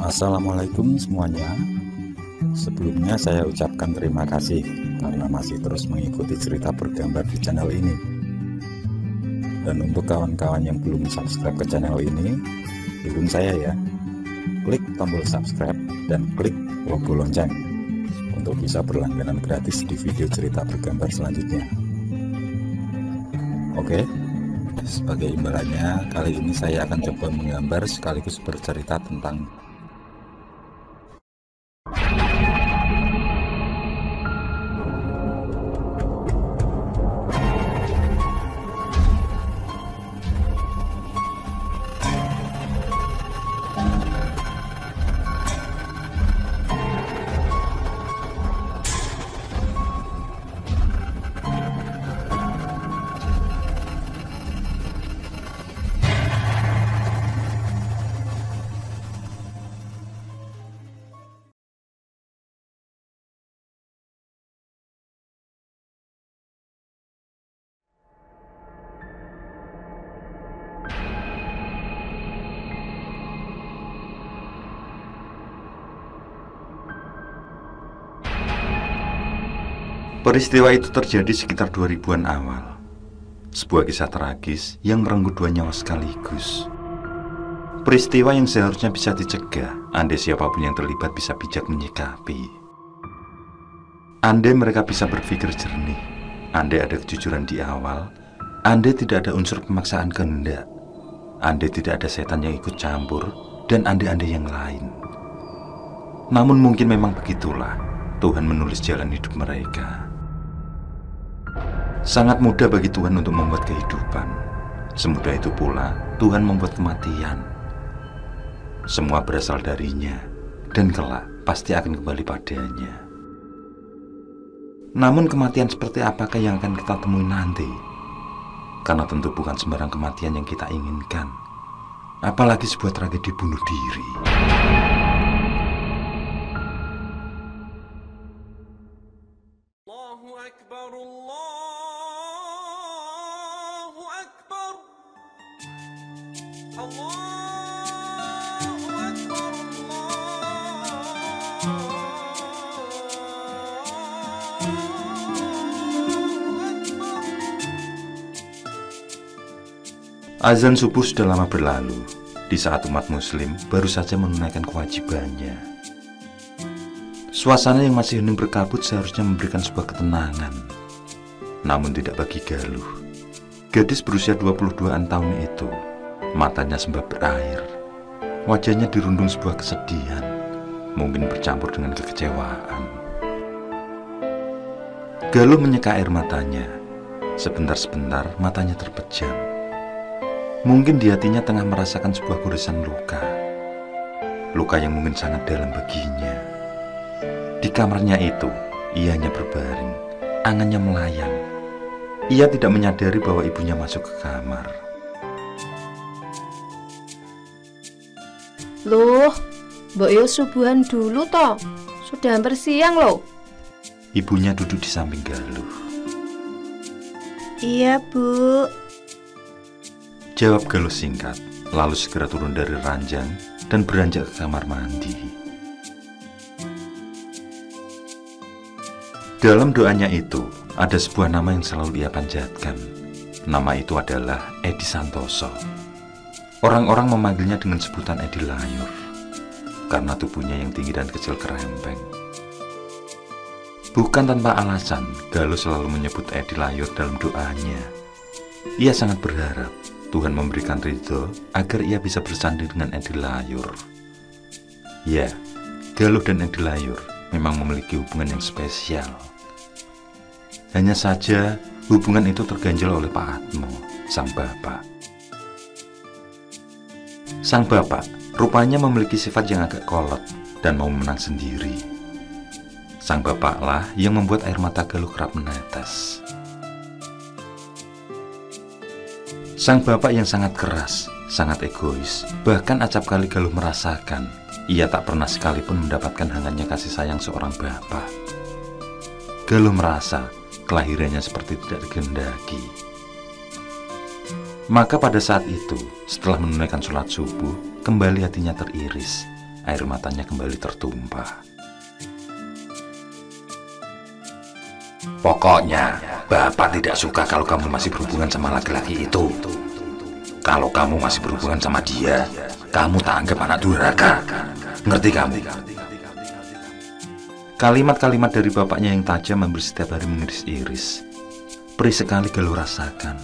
Assalamualaikum semuanya. Sebelumnya saya ucapkan terima kasih karena masih terus mengikuti cerita bergambar di channel ini. Dan untuk kawan-kawan yang belum subscribe ke channel ini, dukung saya ya. Klik tombol subscribe dan klik logo lonceng untuk bisa berlangganan gratis di video cerita bergambar selanjutnya. Oke, sebagai imbalannya kali ini saya akan coba menggambar sekaligus bercerita tentang Peristiwa itu terjadi sekitar 2000-an awal. Sebuah kisah tragis yang merenggut dua nyawa sekaligus. Peristiwa yang seharusnya bisa dicegah andai siapapun yang terlibat bisa bijak menyikapi. Andai mereka bisa berpikir jernih, andai ada kejujuran di awal, andai tidak ada unsur pemaksaan kehendak, andai tidak ada setan yang ikut campur, dan andai-andai yang lain. Namun mungkin memang begitulah Tuhan menulis jalan hidup mereka. Sangat mudah bagi Tuhan untuk membuat kehidupan. Semudah itu pula Tuhan membuat kematian. Semua berasal darinya, dan kelak pasti akan kembali padanya. Namun kematian seperti apakah yang akan kita temui nanti? Karena tentu bukan sembarang kematian yang kita inginkan, apalagi sebuah tragedi bunuh diri. Allahu Akbar, Allahu Akbar, Allahu Akbar, Azan subuh sudah lama berlalu, di saat umat muslim baru saja menunaikan kewajibannya. Suasana yang masih hening berkabut seharusnya memberikan sebuah ketenangan. Namun tidak bagi Galuh. Gadis berusia 22-an tahun itu, matanya sembab berair. Wajahnya dirundung sebuah kesedihan, mungkin bercampur dengan kekecewaan. Galuh menyeka air matanya. Sebentar-sebentar matanya terpejam. Mungkin di hatinya tengah merasakan sebuah goresan luka. Luka yang mungkin sangat dalam baginya. Di kamarnya itu, ia hanya berbaring, angannya melayang. Ia tidak menyadari bahwa ibunya masuk ke kamar. Loh, Mbok yo subuhan dulu toh. Sudah hampir siang loh. Ibunya duduk di samping Galuh. Iya, Bu. Jawab Galuh singkat, lalu segera turun dari ranjang dan beranjak ke kamar mandi. Dalam doanya itu, ada sebuah nama yang selalu ia panjatkan. Nama itu adalah Edi Santoso. Orang-orang memanggilnya dengan sebutan Edi Layur, karena tubuhnya yang tinggi dan kecil kerempeng. Bukan tanpa alasan, Galuh selalu menyebut Edi Layur dalam doanya. Ia sangat berharap Tuhan memberikan ridho agar ia bisa bersanding dengan Edi Layur. Ya, Galuh dan Edi Layur memang memiliki hubungan yang spesial. Hanya saja hubungan itu terganjal oleh Pak Atmo, sang bapak. Sang bapak rupanya memiliki sifat yang agak kolot dan mau menang sendiri. Sang bapaklah yang membuat air mata Galuh kerap menetes. Sang bapak yang sangat keras, sangat egois, bahkan acap kali Galuh merasakan ia tak pernah sekalipun mendapatkan hangatnya kasih sayang seorang bapak. Galuh merasa kelahirannya seperti tidak dikehendaki. Maka pada saat itu, setelah menunaikan sholat subuh, kembali hatinya teriris. air matanya kembali tertumpah. Pokoknya, Bapak tidak suka kalau kamu masih berhubungan sama laki-laki itu. Kalau kamu masih berhubungan sama dia, kamu tak anggap anak durhaka. Ngerti kamu? Kalimat-kalimat dari bapaknya yang tajam hampir setiap hari mengiris-iris. Perih sekali Galuh rasakan.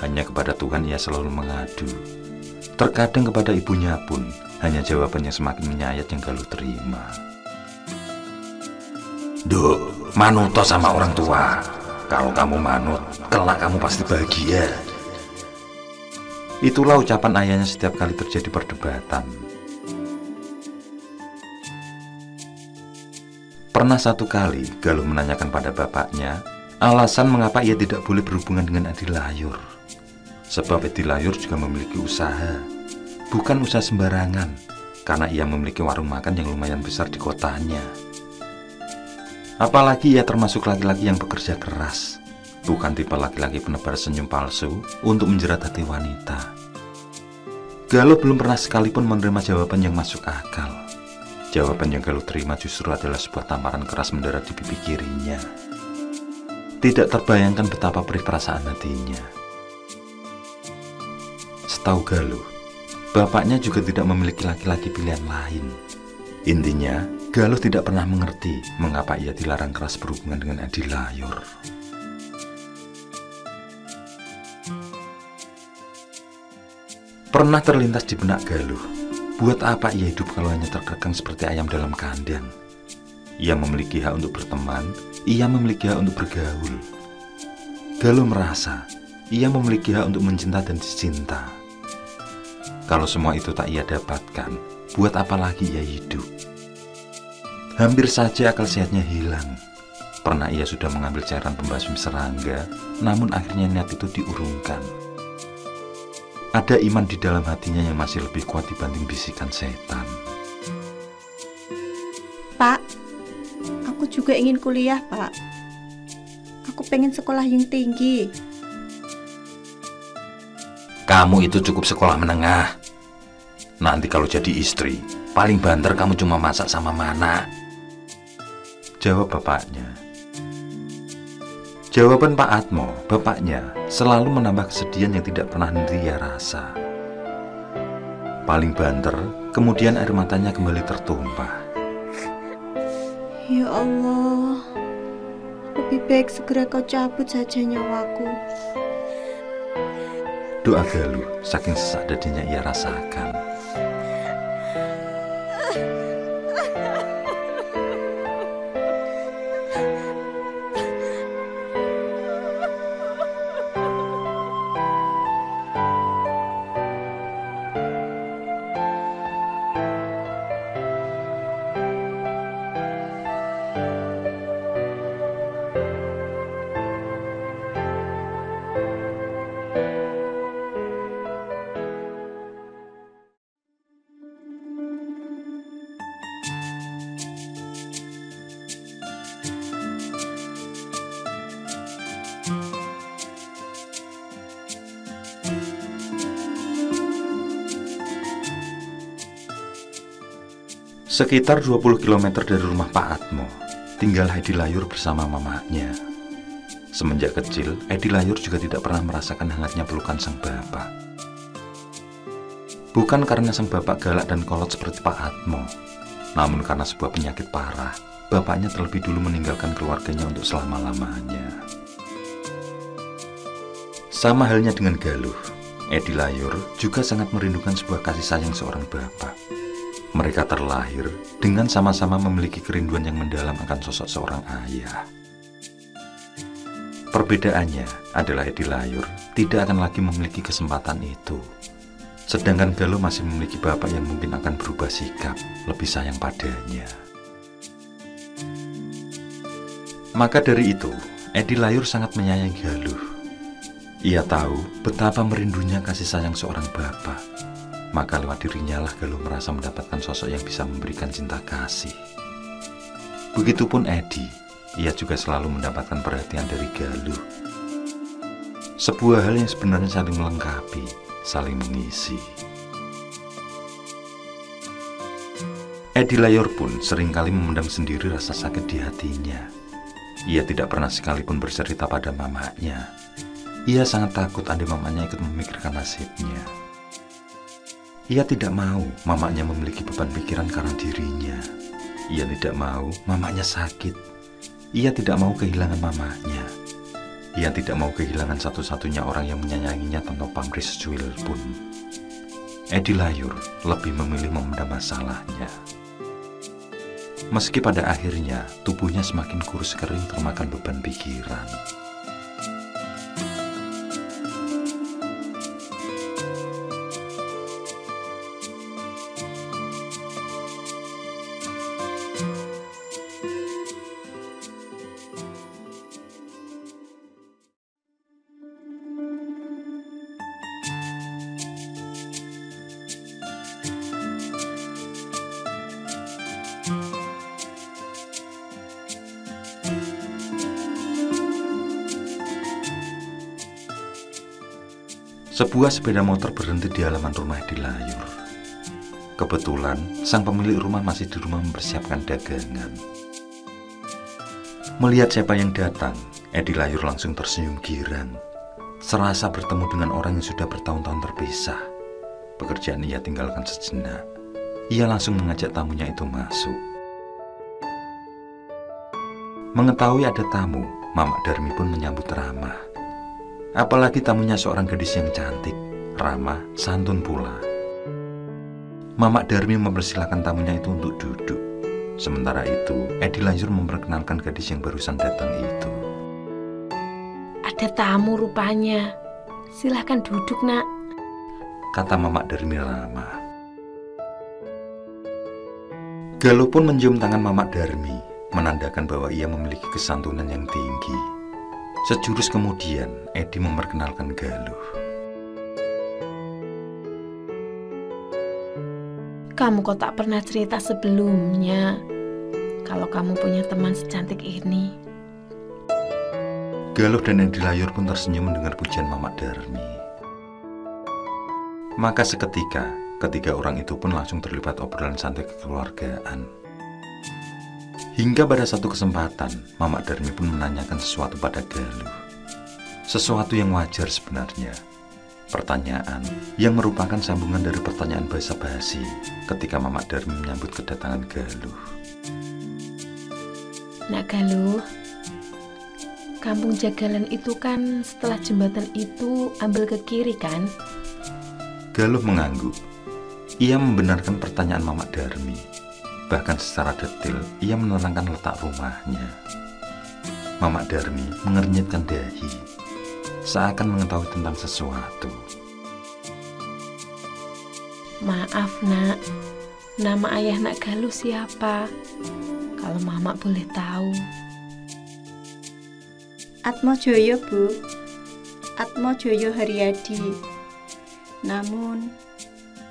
Hanya kepada Tuhan ia selalu mengadu. Terkadang kepada ibunya pun, hanya jawaban yang semakin menyayat yang Galuh terima. Duk, manuto sama orang tua. Kalau kamu manut, kelak kamu pasti bahagia. Itulah ucapan ayahnya setiap kali terjadi perdebatan. Pernah satu kali Galuh menanyakan pada bapaknya alasan mengapa ia tidak boleh berhubungan dengan Edi Layur. Sebab Edi Layur juga memiliki usaha. Bukan usaha sembarangan, karena ia memiliki warung makan yang lumayan besar di kotanya. Apalagi ia termasuk laki-laki yang bekerja keras, bukan tipe laki-laki penebar senyum palsu untuk menjerat hati wanita. Galuh belum pernah sekalipun menerima jawaban yang masuk akal. Jawaban yang Galuh terima justru adalah sebuah tamparan keras mendarat di pipi kirinya. Tidak terbayangkan betapa perih perasaan hatinya. Setahu Galuh, bapaknya juga tidak memiliki laki-laki pilihan lain. Intinya, Galuh tidak pernah mengerti mengapa ia dilarang keras berhubungan dengan Edi Layur. Pernah terlintas di benak Galuh, buat apa ia hidup kalau hanya terkekang seperti ayam dalam kandang? Ia memiliki hak untuk berteman, ia memiliki hak untuk bergaul. Galuh merasa, ia memiliki hak untuk mencinta dan dicinta. Kalau semua itu tak ia dapatkan, buat apa lagi ia hidup? Hampir saja akal sehatnya hilang. Pernah ia sudah mengambil cairan pembasmi serangga, namun akhirnya niat itu diurungkan. Ada iman di dalam hatinya yang masih lebih kuat dibanding bisikan setan. Pak, aku juga ingin kuliah, Pak. Aku pengen sekolah yang tinggi. Kamu itu cukup sekolah menengah. Nanti kalau jadi istri, paling banter kamu cuma masak sama mana. Jawab bapaknya. Jawaban Pak Atmo, bapaknya, selalu menambah kesedihan yang tidak pernah nanti ia rasa. Paling banter, kemudian air matanya kembali tertumpah. Ya Allah, lebih baik segera kau cabut saja nyawaku. Doa Galuh, saking sesak dadinya ia rasakan. Sekitar 20 km dari rumah Pak Atmo, tinggal Edi Layur bersama mamanya. Semenjak kecil, Edi Layur juga tidak pernah merasakan hangatnya pelukan sang bapak. Bukan karena sang bapak galak dan kolot seperti Pak Atmo, namun karena sebuah penyakit parah, bapaknya terlebih dulu meninggalkan keluarganya untuk selama-lamanya. Sama halnya dengan Galuh, Edi Layur juga sangat merindukan sebuah kasih sayang seorang bapak. Mereka terlahir dengan sama-sama memiliki kerinduan yang mendalam akan sosok seorang ayah. Perbedaannya adalah Edi Layur tidak akan lagi memiliki kesempatan itu. Sedangkan Galuh masih memiliki bapak yang mungkin akan berubah sikap, lebih sayang padanya. Maka dari itu, Edi Layur sangat menyayangi Galuh. Ia tahu betapa merindunya kasih sayang seorang bapak. Maka lewat dirinya lah Galuh merasa mendapatkan sosok yang bisa memberikan cinta kasih. Begitupun Edi, ia juga selalu mendapatkan perhatian dari Galuh. Sebuah hal yang sebenarnya saling melengkapi, saling mengisi. Edi Layor pun seringkali memendam sendiri rasa sakit di hatinya. Ia tidak pernah sekalipun bercerita pada mamanya. Ia sangat takut andai mamanya ikut memikirkan nasibnya. Ia tidak mau mamanya memiliki beban pikiran karena dirinya. Ia tidak mau mamanya sakit. Ia tidak mau kehilangan mamanya. Ia tidak mau kehilangan satu-satunya orang yang menyayanginya tanpa pamrih secuil pun. Edi Layor lebih memilih memendam masalahnya. Meski pada akhirnya tubuhnya semakin kurus kering termakan beban pikiran. Sebuah sepeda motor berhenti di halaman rumah Edi Layor. Kebetulan, sang pemilik rumah masih di rumah mempersiapkan dagangan. Melihat siapa yang datang, Edi Layor langsung tersenyum girang. Serasa bertemu dengan orang yang sudah bertahun-tahun terpisah. Pekerjaan ia tinggalkan sejenak. Ia langsung mengajak tamunya itu masuk. Mengetahui ada tamu, Mamak Darmi pun menyambut ramah. Apalagi tamunya seorang gadis yang cantik, ramah, santun pula. Mamak Darmi mempersilahkan tamunya itu untuk duduk. Sementara itu, Edi Layor memperkenalkan gadis yang barusan datang itu. Ada tamu rupanya. Silahkan duduk, Nak. Kata Mamak Darmi ramah. Galuh pun mencium tangan Mamak Darmi, menandakan bahwa ia memiliki kesantunan yang tinggi. Sejurus kemudian, Edi memperkenalkan Galuh. Kamu kok tak pernah cerita sebelumnya kalau kamu punya teman secantik ini? Galuh dan Edi Layor pun tersenyum mendengar pujian Mamak Darmi. Maka seketika, ketiga orang itu pun langsung terlibat obrolan santai kekeluargaan. Hingga pada satu kesempatan, Mamak Darmi pun menanyakan sesuatu pada Galuh. Sesuatu yang wajar sebenarnya. Pertanyaan yang merupakan sambungan dari pertanyaan basa-basi ketika Mamak Darmi menyambut kedatangan Galuh. Nak Galuh, kampung Jagalan itu kan setelah jembatan itu ambil ke kiri kan? Galuh mengangguk. Ia membenarkan pertanyaan Mamak Darmi. Bahkan secara detail, ia menerangkan letak rumahnya. Mamak Darmi mengernyitkan dahi, seakan mengetahui tentang sesuatu. Maaf, Nak. Nama ayah Nak Galuh siapa? Kalau Mamak boleh tahu. Atmojoyo, Bu. Atmojoyo Haryadi. Namun,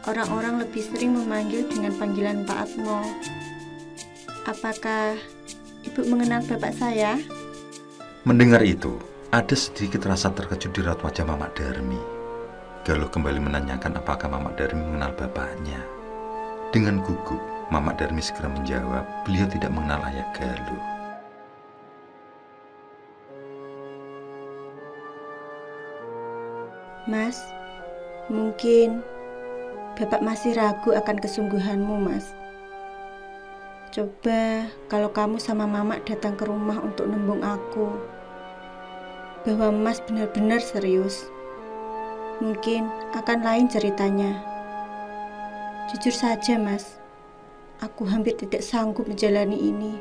orang-orang lebih sering memanggil dengan panggilan Pak Atmo. Apakah Ibu mengenal bapak saya? Mendengar itu, ada sedikit rasa terkejut di raut wajah Mamak Darmi. Galuh kembali menanyakan apakah Mamak Darmi mengenal bapaknya. Dengan gugup, Mamak Darmi segera menjawab, beliau tidak mengenal ayah Galuh. Mas, mungkin Bapak masih ragu akan kesungguhanmu, Mas. Coba kalau kamu sama Mamak datang ke rumah untuk nembung aku bahwa Mas benar-benar serius, mungkin akan lain ceritanya. Jujur saja, Mas, aku hampir tidak sanggup menjalani ini.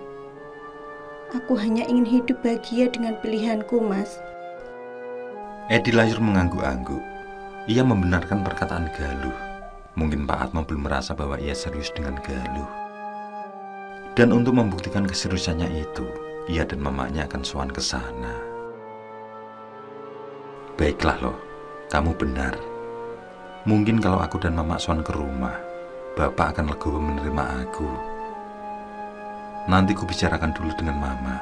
Aku hanya ingin hidup bahagia dengan pilihanku, Mas. Edi Layor mengangguk-angguk. Ia membenarkan perkataan Galuh. Mungkin Pak Atmo belum merasa bahwa ia serius dengan Galuh. Dan untuk membuktikan keseriusannya itu, ia dan mamanya akan sowan ke sana. Baiklah loh, kamu benar. Mungkin kalau aku dan Mamak sowan ke rumah, Bapak akan legowo menerima aku. Nanti ku bicarakan dulu dengan Mama.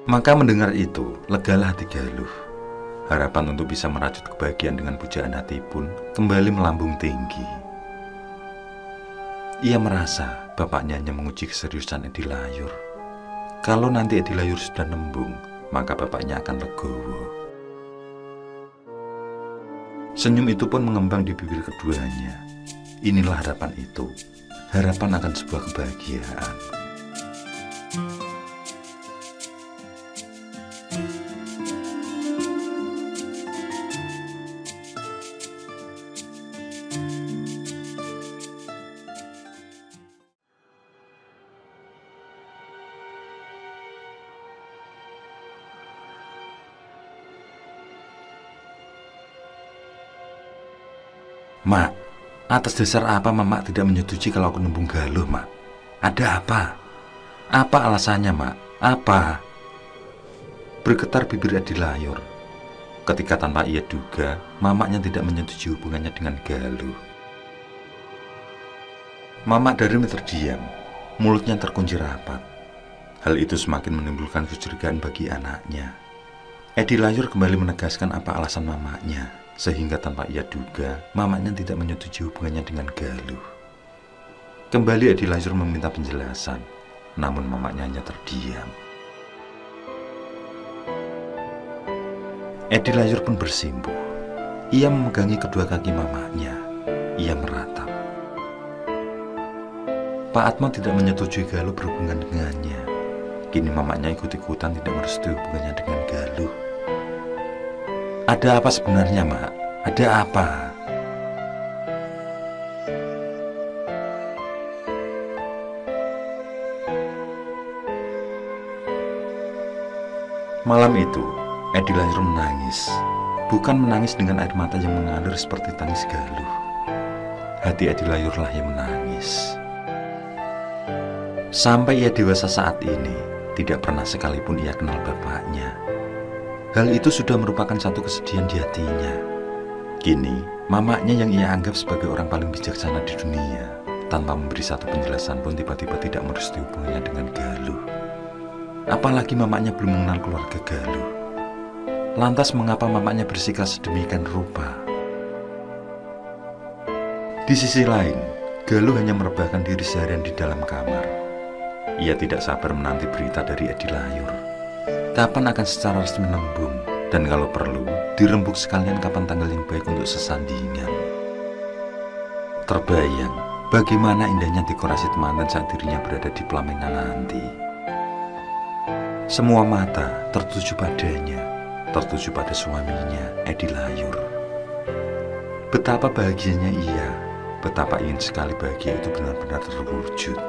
Maka mendengar itu, legalah hati Galuh. Harapan untuk bisa merajut kebahagiaan dengan pujaan hati pun kembali melambung tinggi. Ia merasa bapaknya hanya menguji keseriusan Edi Layur. Kalau nanti Edi Layur sudah nembung, maka bapaknya akan legowo. Senyum itu pun mengembang di bibir keduanya. Inilah harapan itu, harapan akan sebuah kebahagiaan. Mak, atas dasar apa Mak tidak menyetujui kalau aku nembung Galuh, Mak? Ada apa? Apa alasannya, Mak? Apa? Bergetar bibir Edi Layur ketika tanpa ia duga, mamaknya tidak menyetujui hubungannya dengan Galuh. Mamak Darmi terdiam, mulutnya terkunci rapat. Hal itu semakin menimbulkan kecurigaan bagi anaknya. Edi Layur kembali menegaskan apa alasan mamaknya, sehingga tanpa ia duga, mamaknya tidak menyetujui hubungannya dengan Galuh. Kembali Edi Layur meminta penjelasan, namun mamaknya hanya terdiam. Edi Layur pun bersimpuh. Ia memegangi kedua kaki mamaknya. Ia meratap. Pak Atmo tidak menyetujui Galuh berhubungan dengannya. Kini mamaknya ikut-ikutan tidak merestui hubungannya dengan Galuh. Ada apa sebenarnya, Mak? Ada apa? Malam itu, Edi Layur menangis. Bukan menangis dengan air mata yang mengalir seperti tangis Galuh. Hati Edi Layurlah yang menangis. Sampai ia dewasa saat ini, tidak pernah sekalipun ia kenal bapaknya. Hal itu sudah merupakan satu kesedihan di hatinya. Kini, mamaknya yang ia anggap sebagai orang paling bijaksana di dunia, tanpa memberi satu penjelasan pun tiba-tiba tidak merestui hubungannya dengan Galuh. Apalagi mamaknya belum mengenal keluarga Galuh. Lantas mengapa mamaknya bersikap sedemikian rupa? Di sisi lain, Galuh hanya merebahkan diri seharian di dalam kamar. Ia tidak sabar menanti berita dari Edi Layur. Kapan akan secara resmi nembung, dan kalau perlu, dirembuk sekalian kapan tanggal yang baik untuk sesandingan. Terbayang bagaimana indahnya dekorasi temanten saat dirinya berada di pelaminan nanti. Semua mata tertuju padanya, tertuju pada suaminya, Edi Layur. Betapa bahagianya ia, betapa ingin sekali bahagia itu benar-benar terwujud.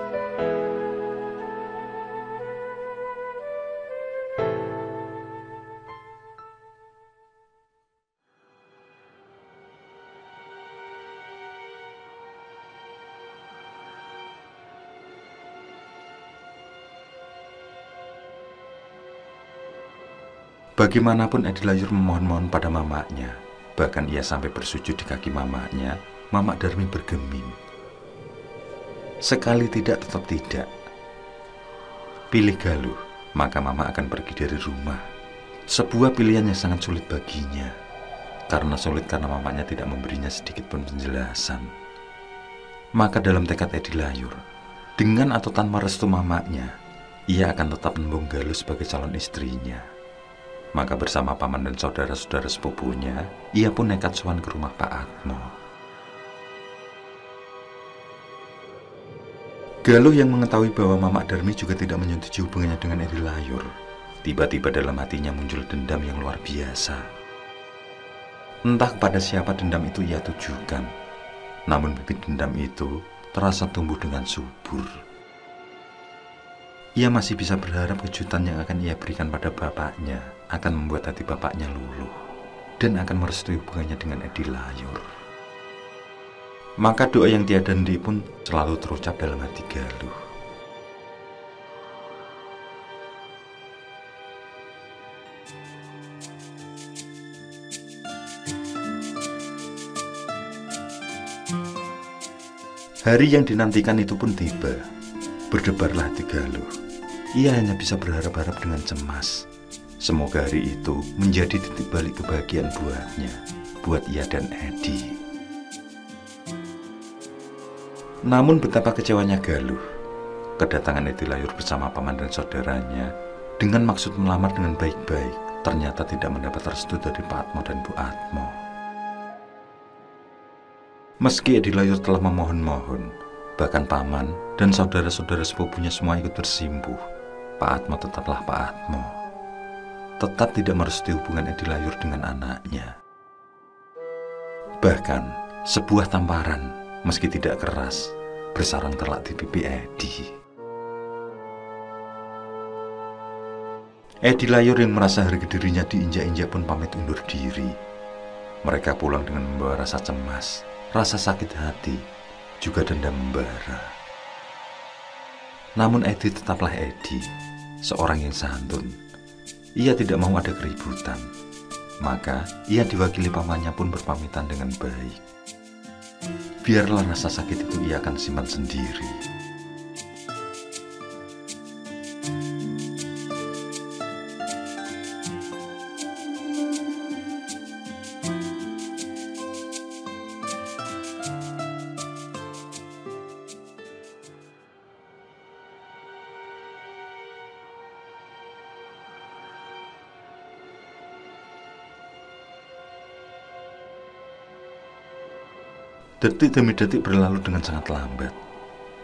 Bagaimanapun Edi Layur memohon-mohon pada mamaknya. Bahkan ia sampai bersujud di kaki mamaknya. Mamak Darmi bergeming. Sekali tidak tetap tidak. Pilih Galuh, maka mama akan pergi dari rumah. Sebuah pilihan yang sangat sulit baginya. Karena sulit karena mamanya tidak memberinya sedikit pun penjelasan. Maka dalam tekad Edi Layur, dengan atau tanpa restu mamaknya, ia akan tetap nembung Galuh sebagai calon istrinya. Maka bersama paman dan saudara-saudara sepupunya, ia pun nekat sowan ke rumah Pak Atmo. Galuh yang mengetahui bahwa Mamak Darmi juga tidak menyetujui hubungannya dengan Edi Layur, tiba-tiba dalam hatinya muncul dendam yang luar biasa. Entah kepada siapa dendam itu ia tujukan, namun bibit dendam itu terasa tumbuh dengan subur. Ia masih bisa berharap kejutan yang akan ia berikan pada bapaknya akan membuat hati bapaknya luluh dan akan merestui hubungannya dengan Edi Layur. Maka doa yang tiada henti pun selalu terucap dalam hati Galuh. Hari yang dinantikan itu pun tiba. Berdebarlah hati Galuh. Ia hanya bisa berharap-harap dengan cemas. Semoga hari itu menjadi titik balik kebahagiaan buatnya, buat ia dan Edi. Namun betapa kecewanya Galuh. Kedatangan Edi Layur bersama paman dan saudaranya dengan maksud melamar dengan baik-baik ternyata tidak mendapat restu dari Pak Atmo dan Bu Atmo. Meski Edi Layur telah memohon-mohon, bahkan paman dan saudara-saudara sepupunya semua ikut bersimpuh, Pak Atmo tetaplah Pak Atmo. Tetap tidak merestui hubungan Edi Layur dengan anaknya. Bahkan sebuah tamparan, meski tidak keras, bersarang telak di pipi Edi. Edi Layur yang merasa harga dirinya diinjak-injak pun pamit undur diri. Mereka pulang dengan membawa rasa cemas, rasa sakit hati, juga dendam membara. Namun Edi tetaplah Edi, seorang yang santun. Ia tidak mau ada keributan. Maka ia diwakili pamannya pun berpamitan dengan baik. Biarlah rasa sakit itu ia akan simpan sendiri. Detik demi detik berlalu dengan sangat lambat.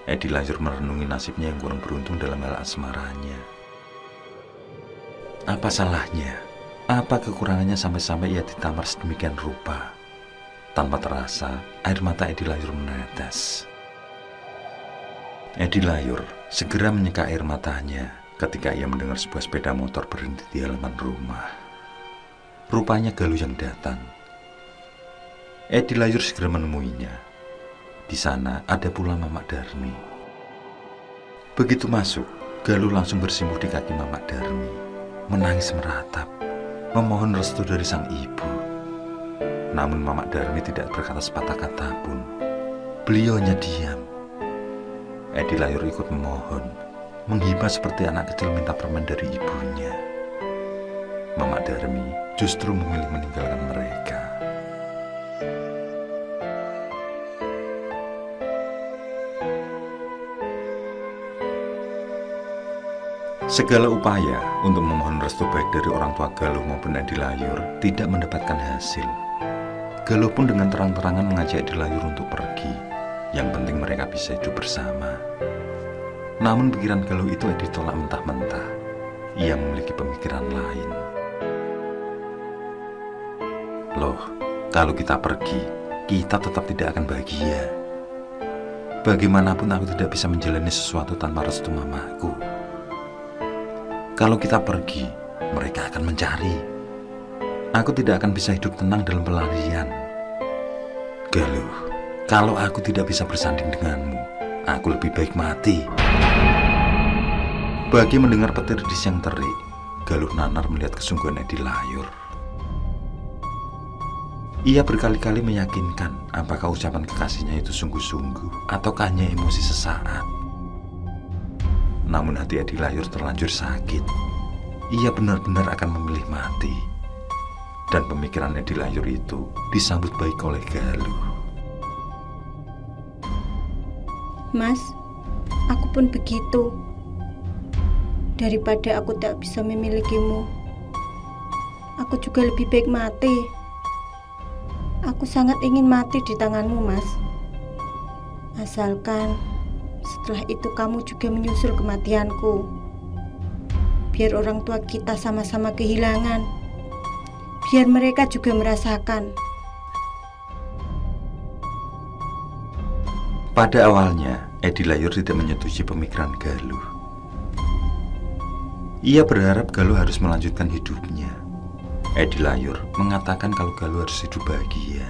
Edi Layur merenungi nasibnya yang kurang beruntung dalam hal asmaranya. Apa salahnya? Apa kekurangannya sampai-sampai ia ditamar sedemikian rupa? Tanpa terasa, air mata Edi Layur menetes. Edi Layur segera menyeka air matanya ketika ia mendengar sebuah sepeda motor berhenti di halaman rumah. Rupanya Galuh yang datang. Edi Layur segera menemuinya. Di sana ada pula Mamak Darmi. Begitu masuk, Galuh langsung bersimpuh di kaki Mamak Darmi, menangis meratap, memohon restu dari sang ibu. Namun Mamak Darmi tidak berkata sepatah kata pun. Beliau hanya diam. Edi Layur ikut memohon, menghibah seperti anak kecil minta permen dari ibunya. Mamak Darmi justru memilih meninggalkan mereka. Segala upaya untuk memohon restu baik dari orang tua Galuh maupun Edi Layur tidak mendapatkan hasil. Galuh pun dengan terang-terangan mengajak Edi Layur untuk pergi. Yang penting mereka bisa hidup bersama. Namun pikiran Galuh itu Edi tolak mentah-mentah. Ia memiliki pemikiran lain. Loh, kalau kita pergi, kita tetap tidak akan bahagia. Bagaimanapun aku tidak bisa menjalani sesuatu tanpa restu mamaku. Kalau kita pergi, mereka akan mencari. Aku tidak akan bisa hidup tenang dalam pelarian. Galuh, kalau aku tidak bisa bersanding denganmu, aku lebih baik mati. Bagi mendengar petir di siang terik, Galuh nanar melihat kesungguhan Edi Layur. Ia berkali-kali meyakinkan apakah ucapan kekasihnya itu sungguh-sungguh ataukah hanya emosi sesaat. Namun hati Edi Layur terlanjur sakit. Ia benar-benar akan memilih mati. Dan pemikiran Edi Layur itu disambut baik oleh Galuh. Mas, aku pun begitu. Daripada aku tak bisa memilikimu, aku juga lebih baik mati. Aku sangat ingin mati di tanganmu, Mas. Asalkan setelah itu kamu juga menyusul kematianku. Biar orang tua kita sama-sama kehilangan. Biar mereka juga merasakan. Pada awalnya, Edi Layur tidak menyetujui pemikiran Galuh. Ia berharap Galuh harus melanjutkan hidupnya. Edi Layur mengatakan kalau Galuh harus hidup bahagia,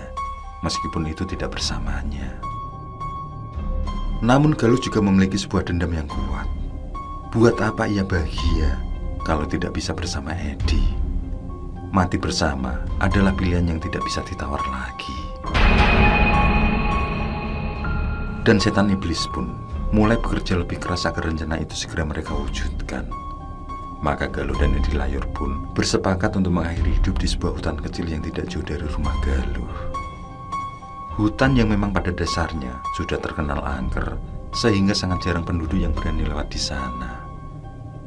meskipun itu tidak bersamanya. Namun Galuh juga memiliki sebuah dendam yang kuat. Buat apa ia bahagia kalau tidak bisa bersama Edi? Mati bersama adalah pilihan yang tidak bisa ditawar lagi. Dan setan iblis pun mulai bekerja lebih keras agar rencana itu segera mereka wujudkan. Maka Galuh dan Edi Layur pun bersepakat untuk mengakhiri hidup di sebuah hutan kecil yang tidak jauh dari rumah Galuh. Hutan yang memang pada dasarnya sudah terkenal angker, sehingga sangat jarang penduduk yang berani lewat di sana.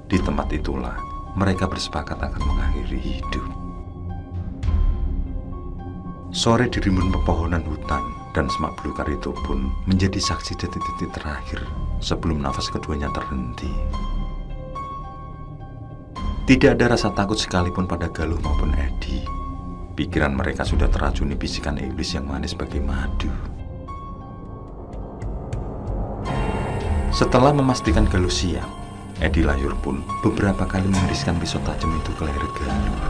Di tempat itulah mereka bersepakat akan mengakhiri hidup. Sore di rimbun pepohonan hutan dan semak belukar itu pun menjadi saksi detik-detik terakhir sebelum nafas keduanya terhenti. Tidak ada rasa takut sekalipun pada Galuh maupun Edi. Pikiran mereka sudah teracuni bisikan iblis yang manis bagai madu. Setelah memastikan Galuh siap, Edi Layur pun beberapa kali mengiriskan pisau tajam itu ke leher Galuh.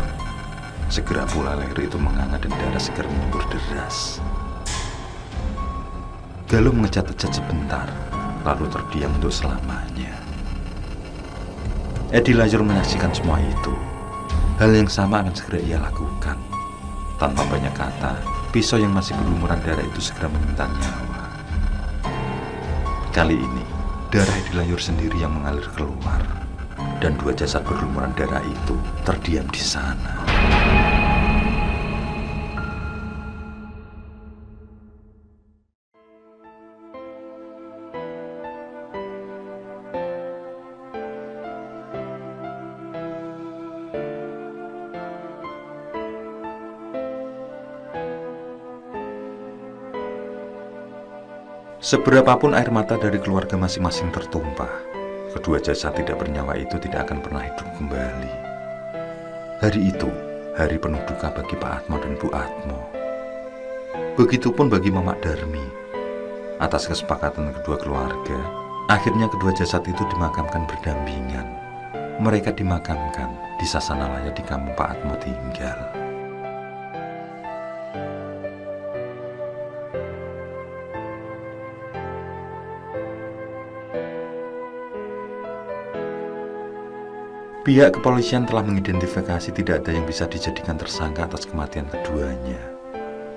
Segera pula leher itu menganga dan darah segar menyembur deras. Galuh mengecat-ecat sebentar, lalu terdiam untuk selamanya. Edi Layur menyaksikan semua itu. Hal yang sama akan segera ia lakukan. Tanpa banyak kata, pisau yang masih berlumuran darah itu segera meminta nyawa. Kali ini, darah Edi Layur sendiri yang mengalir keluar, dan dua jasad berlumuran darah itu terdiam di sana. Seberapapun air mata dari keluarga masing-masing tertumpah, kedua jasad tidak bernyawa itu tidak akan pernah hidup kembali. Hari itu, hari penuh duka bagi Pak Atmo dan Bu Atmo. Begitupun bagi Mamak Darmi. Atas kesepakatan kedua keluarga, akhirnya kedua jasad itu dimakamkan berdampingan. Mereka dimakamkan di Sasanalaya di kampung Pak Atmo tinggal. Pihak kepolisian telah mengidentifikasi tidak ada yang bisa dijadikan tersangka atas kematian keduanya.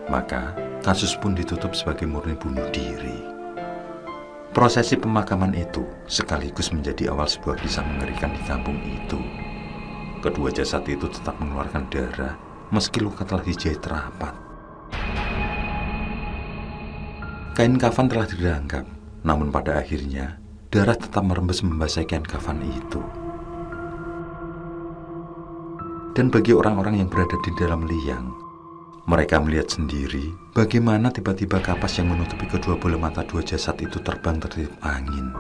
Maka, kasus pun ditutup sebagai murni bunuh diri. Prosesi pemakaman itu sekaligus menjadi awal sebuah kisah mengerikan di kampung itu. Kedua jasad itu tetap mengeluarkan darah meski luka telah dijahit rapat. Kain kafan telah dirangkap, namun pada akhirnya darah tetap merembes membasahi kain kafan itu. Dan bagi orang-orang yang berada di dalam liang, mereka melihat sendiri bagaimana tiba-tiba kapas yang menutupi kedua bola mata dua jasad itu terbang tertiup angin.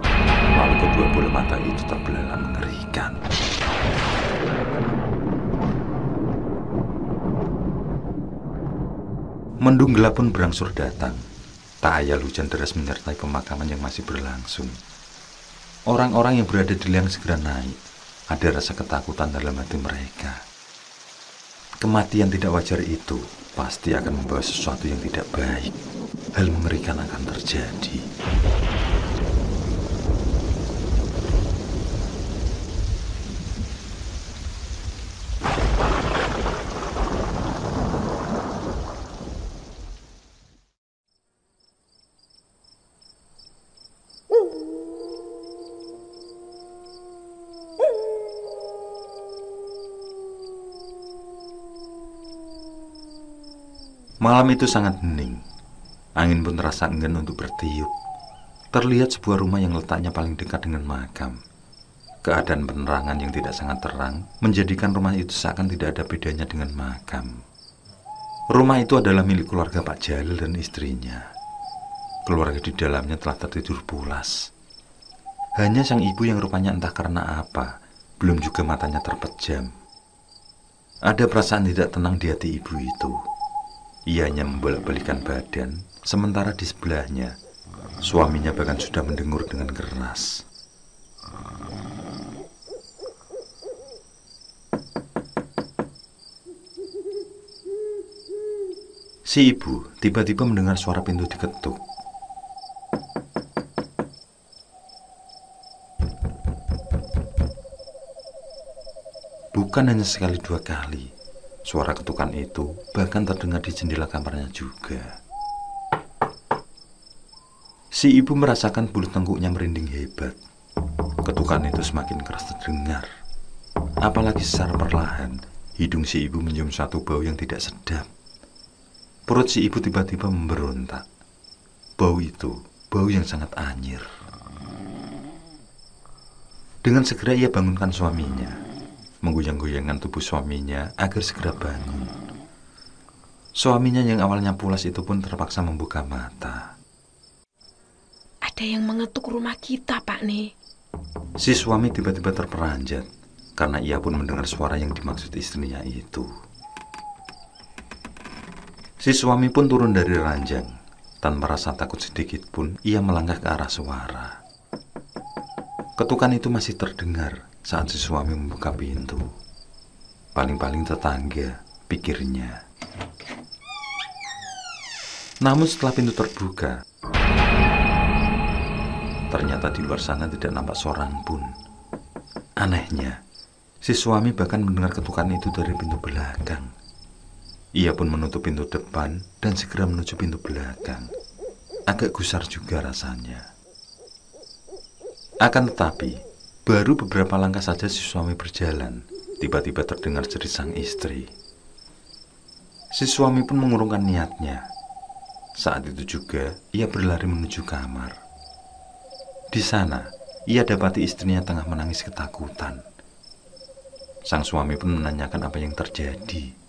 Lalu kedua bola mata itu terbelalak mengerikan. Mendung gelap pun berangsur datang. Tak ayal hujan deras menyertai pemakaman yang masih berlangsung. Orang-orang yang berada di liang segera naik. Ada rasa ketakutan dalam hati mereka. Kematian tidak wajar itu pasti akan membawa sesuatu yang tidak baik. Hal mengerikan akan terjadi. Malam itu sangat hening. Angin pun terasa enggan untuk bertiup. Terlihat sebuah rumah yang letaknya paling dekat dengan makam. Keadaan penerangan yang tidak sangat terang menjadikan rumah itu seakan tidak ada bedanya dengan makam. Rumah itu adalah milik keluarga Pak Jalil dan istrinya. Keluarga di dalamnya telah tertidur pulas. Hanya sang ibu yang rupanya entah karena apa, belum juga matanya terpejam. Ada perasaan tidak tenang di hati ibu itu. Ia hanya membolak-balikan badan, sementara di sebelahnya, suaminya bahkan sudah mendengur dengan keras. Si ibu tiba-tiba mendengar suara pintu diketuk. Bukan hanya sekali dua kali. Suara ketukan itu bahkan terdengar di jendela kamarnya juga. Si ibu merasakan bulu tengkuknya merinding hebat. Ketukan itu semakin keras terdengar. Apalagi secara perlahan, hidung si ibu mencium satu bau yang tidak sedap. Perut si ibu tiba-tiba memberontak. Bau itu, bau yang sangat anyir. Dengan segera ia bangunkan suaminya, menggoyang-goyangkan tubuh suaminya agar segera bangun. Suaminya yang awalnya pulas itu pun terpaksa membuka mata. Ada yang mengetuk rumah kita, Pak nih. Si suami tiba-tiba terperanjat karena ia pun mendengar suara yang dimaksud istrinya itu. Si suami pun turun dari ranjang. Tanpa rasa takut sedikit pun, ia melangkah ke arah suara. Ketukan itu masih terdengar saat si suami membuka pintu. Paling-paling tetangga, pikirnya. Namun setelah pintu terbuka, ternyata di luar sana tidak nampak seorang pun. Anehnya, si suami bahkan mendengar ketukan itu dari pintu belakang. Ia pun menutup pintu depan dan segera menuju pintu belakang. Agak gusar juga rasanya. Akan tetapi, baru beberapa langkah saja si suami berjalan, tiba-tiba terdengar jerit sang istri. Si suami pun mengurungkan niatnya. Saat itu juga, ia berlari menuju kamar. Di sana, ia dapati istrinya tengah menangis ketakutan. Sang suami pun menanyakan apa yang terjadi.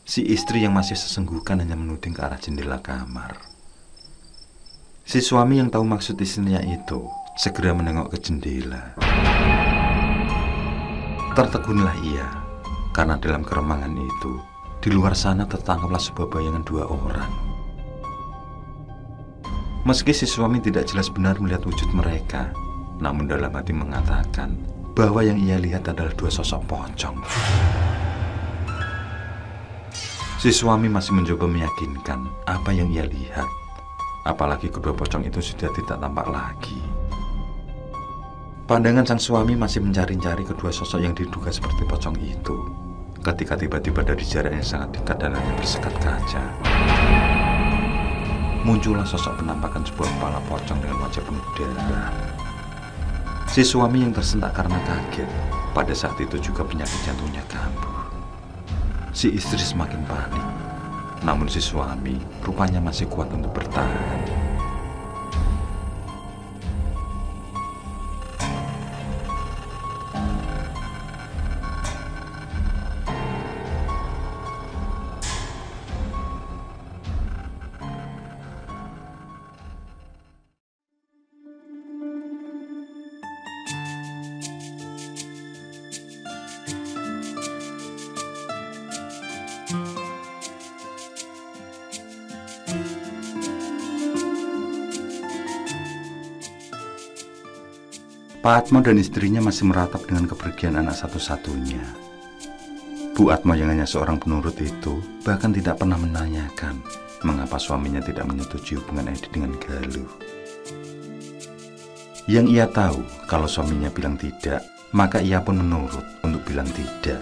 Si istri yang masih sesenggukan hanya menuding ke arah jendela kamar. Si suami yang tahu maksud istrinya itu segera menengok ke jendela. Tertegunlah ia, karena dalam keremangan itu, di luar sana tertangkaplah sebuah bayangan dua orang. Meski si suami tidak jelas benar melihat wujud mereka, namun dalam hati mengatakan bahwa yang ia lihat adalah dua sosok pocong. Si suami masih mencoba meyakinkan apa yang ia lihat, apalagi kedua pocong itu sudah tidak tampak lagi. Pandangan sang suami masih mencari-cari kedua sosok yang diduga seperti pocong itu, ketika tiba-tiba dari jarak yang sangat dekat dan hanya bersekat kaca, muncullah sosok penampakan sebuah kepala pocong dengan wajah penuh darah. Si suami yang tersentak karena kaget, pada saat itu juga penyakit jantungnya kambuh. Si istri semakin panik, namun si suami rupanya masih kuat untuk bertahan. Pak Atmo dan istrinya masih meratap dengan kepergian anak satu-satunya. Bu Atmo yang hanya seorang penurut itu bahkan tidak pernah menanyakan mengapa suaminya tidak menyetujui hubungan Edi dengan Galuh. Yang ia tahu kalau suaminya bilang tidak, maka ia pun menurut untuk bilang tidak.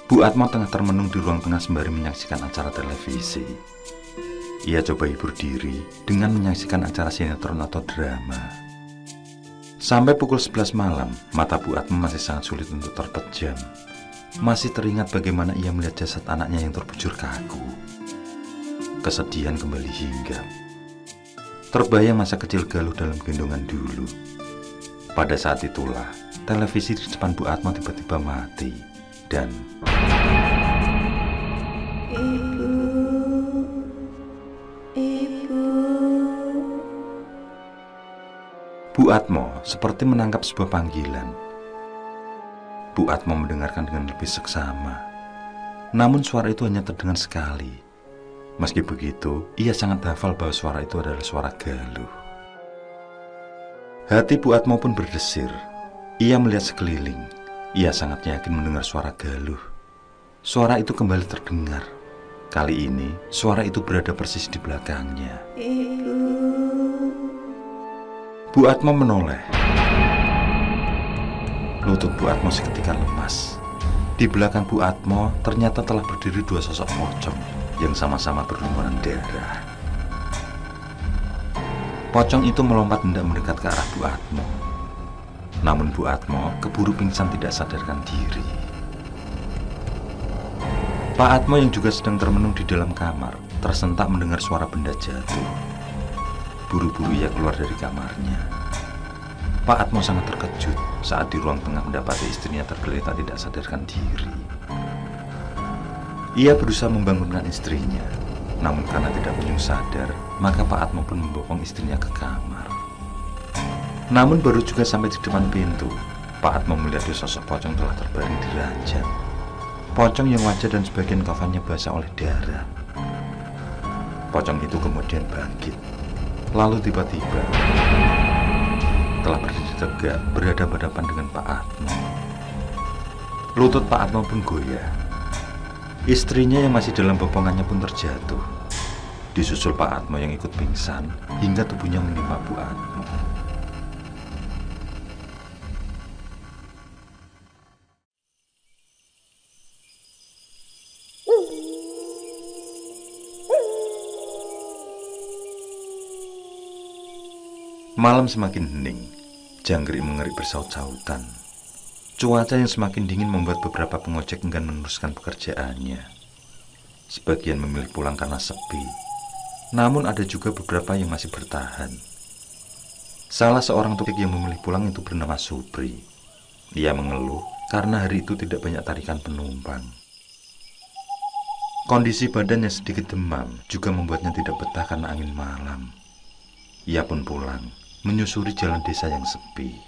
Bu Atmo tengah termenung di ruang tengah sembari menyaksikan acara televisi. Ia coba hibur diri dengan menyaksikan acara sinetron atau drama. Sampai pukul 11 malam, mata Bu Atmo masih sangat sulit untuk terpejam. Masih teringat bagaimana ia melihat jasad anaknya yang terbujur kaku. Kesedihan kembali hinggap. Terbayang masa kecil Galuh dalam gendongan dulu. Pada saat itulah, televisi di depan Bu Atmo tiba-tiba mati. Dan Bu Atmo seperti menangkap sebuah panggilan. Bu Atmo mendengarkan dengan lebih seksama. Namun suara itu hanya terdengar sekali. Meski begitu, ia sangat hafal bahwa suara itu adalah suara Galuh. Hati Bu Atmo pun berdesir. Ia melihat sekeliling. Ia sangat yakin mendengar suara Galuh. Suara itu kembali terdengar. Kali ini, suara itu berada persis di belakangnya. Bu Atmo menoleh. Lutut Bu Atmo seketika lemas. Di belakang Bu Atmo ternyata telah berdiri dua sosok pocong yang sama-sama berlumuran darah. Pocong itu melompat hendak mendekat ke arah Bu Atmo. Namun Bu Atmo keburu pingsan tidak sadarkan diri. Pak Atmo yang juga sedang termenung di dalam kamar tersentak mendengar suara benda jatuh. Buru-buru ia keluar dari kamarnya. Pak Atmo sangat terkejut saat di ruang tengah mendapati istrinya tergeletak tidak sadarkan diri. Ia berusaha membangunkan istrinya, namun karena tidak kunjung sadar, maka Pak Atmo pun membopong istrinya ke kamar. Namun baru juga sampai di depan pintu, Pak Atmo melihat sosok pocong telah terbaring di ranjang. Pocong yang wajah dan sebagian kafannya basah oleh darah. Pocong itu kemudian bangkit, lalu tiba-tiba telah berdiri tegak berhadapan-hadapan dengan Pak Atmo. Lutut Pak Atmo pun goyah. Istrinya yang masih dalam bopongannya pun terjatuh. Disusul Pak Atmo yang ikut pingsan hingga tubuhnya menimpa Bu Atmo. Malam semakin hening, jangkrik mengerik bersaut-sautan. Cuaca yang semakin dingin membuat beberapa pengojek enggan meneruskan pekerjaannya. Sebagian memilih pulang karena sepi, namun ada juga beberapa yang masih bertahan. Salah seorang tukik yang memilih pulang itu bernama Supri. Ia mengeluh karena hari itu tidak banyak tarikan penumpang. Kondisi badannya sedikit demam juga membuatnya tidak betah karena angin malam. Ia pun pulang, menyusuri jalan desa yang sepi.